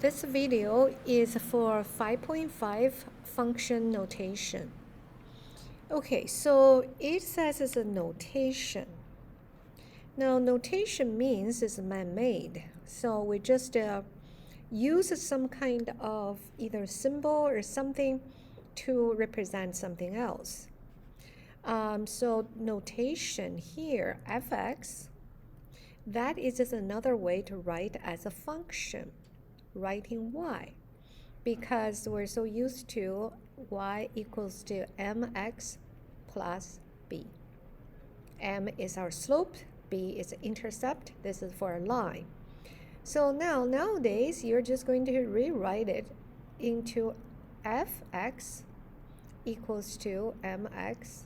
This video is for 5.5 function notation. Okay, so it says it's a notation. Now, notation means it's man-made. So we just use some kind of either symbol or something to represent something else. So notation here, fx, that is just another way to write as a function, writing y, because we're so used to y equals to mx plus b. M is our slope, b is the intercept. This is for a line. So nowadays, you're just going to rewrite it into fx equals to mx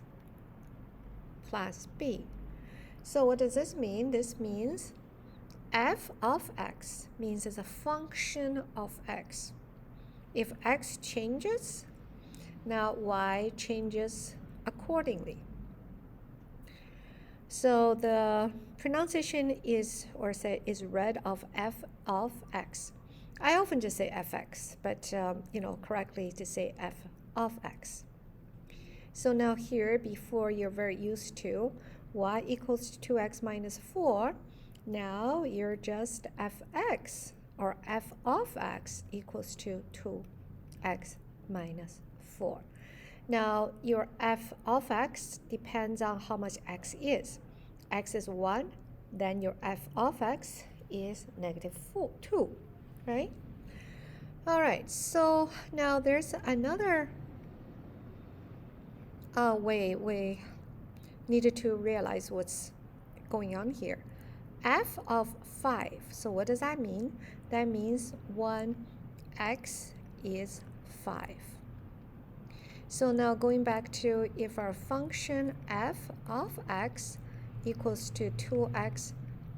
plus b. So what does this mean? This means f of x means it's a function of x. If x changes, now y changes accordingly. So the pronunciation is read of f of x. I often just say fx, but correctly to say f of x. So now here, before you're very used to y equals to 2x minus 4, now you're just fx or f of x equals to 2x minus 4. Now your f of x depends on how much x is. X is 1, then your f of x is negative 2, right? All right, so now there's another way we needed to realize what's going on here. F of 5, so what does that mean? That means 1x is 5. So now going back to if our function f of x equals to 2x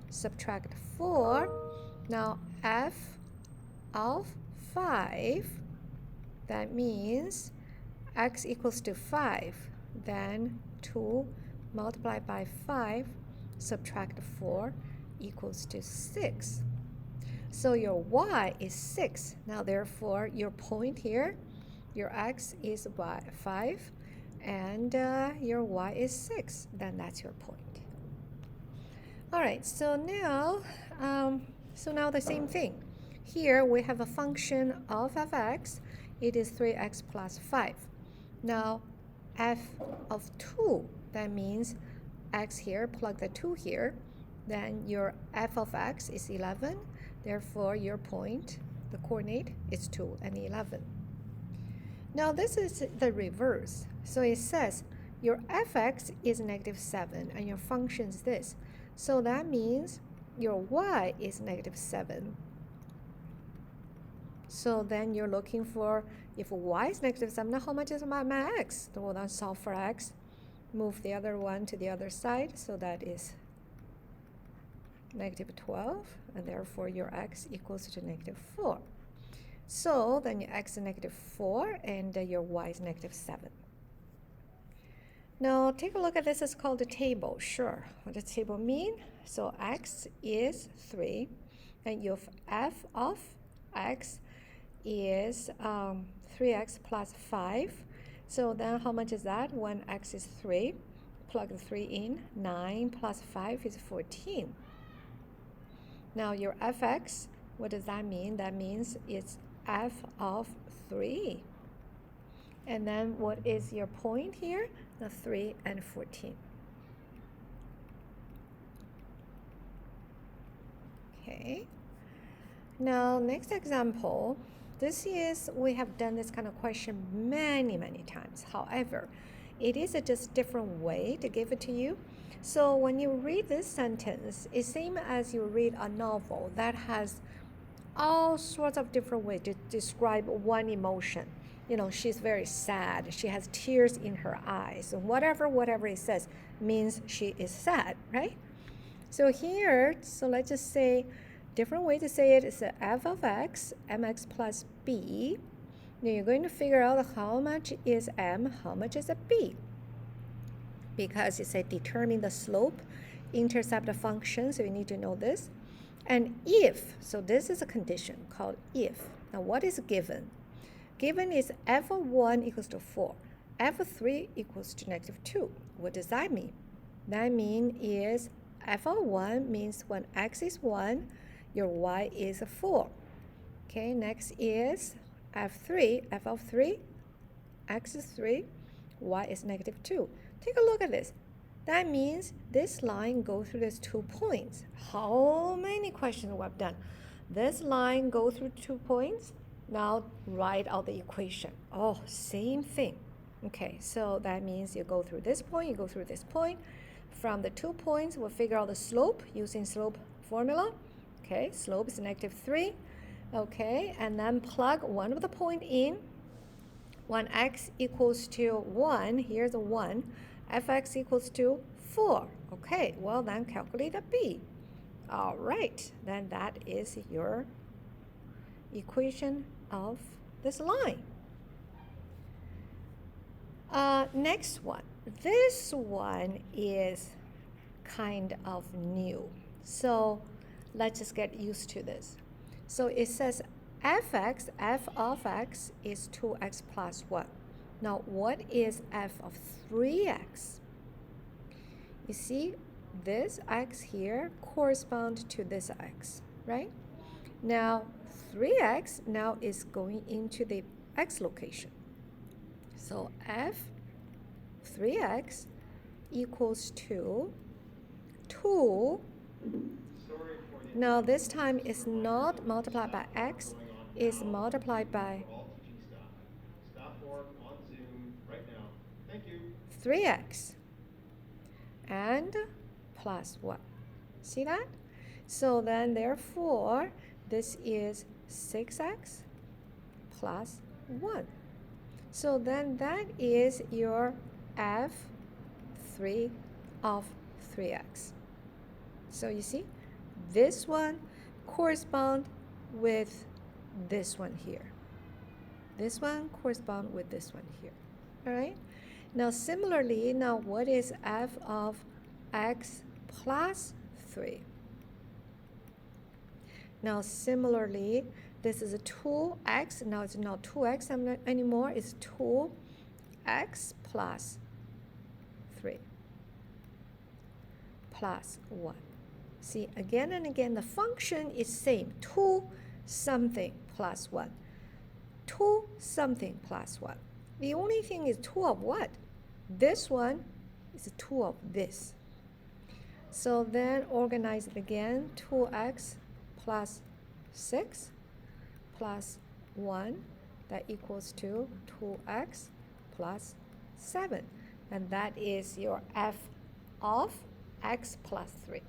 subtract 4, now f of 5, that means x equals to 5, then 2 multiplied by 5 subtract 4 equals to 6. So your y is 6. Now therefore your point here, your x is 5 and your y is 6. Then that's your point. All right, so now the same thing. Here we have a function of fx. It is 3x plus 5. Now f of 2, that means x here, plug the 2 here, then your f of x is 11. Therefore, your point, the coordinate, is 2 and 11. Now this is the reverse. So it says your fx is negative 7 and your function is this. So that means your y is negative 7. So then you're looking for, if y is negative 7, now how much is my x? Well, then solve for x. Move the other one to the other side. So that is negative 12. And therefore, your x equals to negative 4. So then your x is negative 4 and your y is negative 7. Now take a look at this. It's called a table. Sure. What does table mean? So x is 3 and your f of x is 3x plus 5. So then how much is that? When x is 3, plug the 3 in. 9 plus 5 is 14. Now your fx, what does that mean? That means it's f of 3. And then what is your point here? The 3 and 14. Okay. Now next example. This is, we have done this kind of question many times. However, it is a just different way to give it to you. So when you read this sentence, it's same as you read a novel that has all sorts of different ways to describe one emotion. She's very sad. She has tears in her eyes. Whatever it says means she is sad, right? So here, let's just say, different way to say it is f of x, mx plus b. Now you're going to figure out how much is m, how much is a b. Because it said determine the slope, intercept the function, so you need to know this. And if, so this is a condition called if. Now what is given? Given is f of 1 equals to 4. F of 3 equals to negative 2. What does that mean? That means is f of 1 means when x is 1, your y is 4. Okay, next is f3, f of 3, x is 3, y is negative 2. Take a look at this. That means this line goes through these 2 points. How many questions we've done? This line goes through 2 points. Now write out the equation. Oh, same thing. Okay, so that means you go through this point, you go through this point. From the 2 points, we'll figure out the slope using slope formula. Okay, slope is negative 3. Okay, and then plug one of the point in. When x equals to 1, here's a 1, fx equals to 4. Okay, well then calculate a b. All right, then that is your equation of this line. Next one. This one is kind of new. So let's just get used to this. So it says fx, f of x is 2x plus 1. Now what is f of 3x? You see, this x here corresponds to this x, right? Now 3x now is going into the x location. So f 3x equals to 2. Now this time is not multiplied by x, it's multiplied by 3x and plus 1. See that? So then therefore this is 6x plus 1. So then that is your f3 of 3x. So you see, this one corresponds with this one here. This one corresponds with this one here. All right? Now similarly, now what is f of x plus 3? Now similarly, this is a 2x. Now it's not 2x anymore. It's 2x plus 3 plus 1. See, again and again, the function is same. 2 something plus 1. 2 something plus 1. The only thing is 2 of what? This one is 2 of this. So then organize it again. 2x plus 6 plus 1. That equals to 2x plus 7. And that is your f of x plus 3.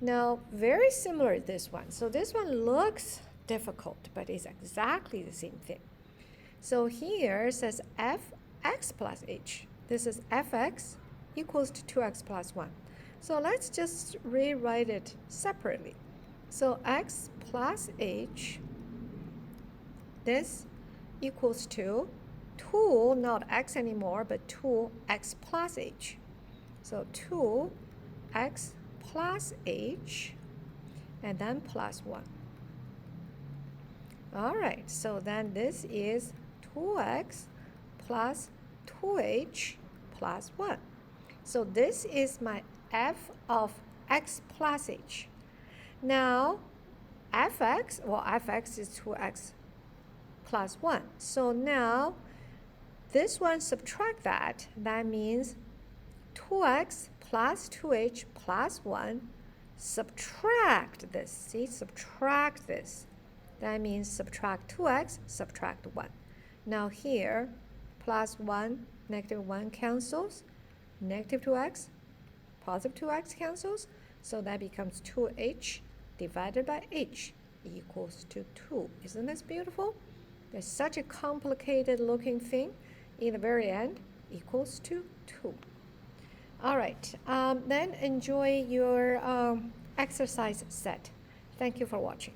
Now, very similar to this one. So this one looks difficult, but it's exactly the same thing. So here it says fx plus h. This is fx equals to 2x plus 1. So let's just rewrite it separately. So x plus h, this equals to 2, not x anymore, but 2x plus h. So 2x plus h, and then plus 1. All right, so then this is 2x plus 2h plus 1. So this is my f of x plus h. Now, fx, well, fx is 2x plus 1. So now, this one subtract that. That means 2x plus 2h plus 1. Subtract this. See, subtract this. That means subtract 2x, subtract 1. Now here, plus 1, negative 1 cancels. Negative 2x, positive 2x cancels. So that becomes 2h divided by h equals to 2. Isn't this beautiful? There's such a complicated looking thing. In the very end, equals to 2. All right, then enjoy your exercise set. Thank you for watching.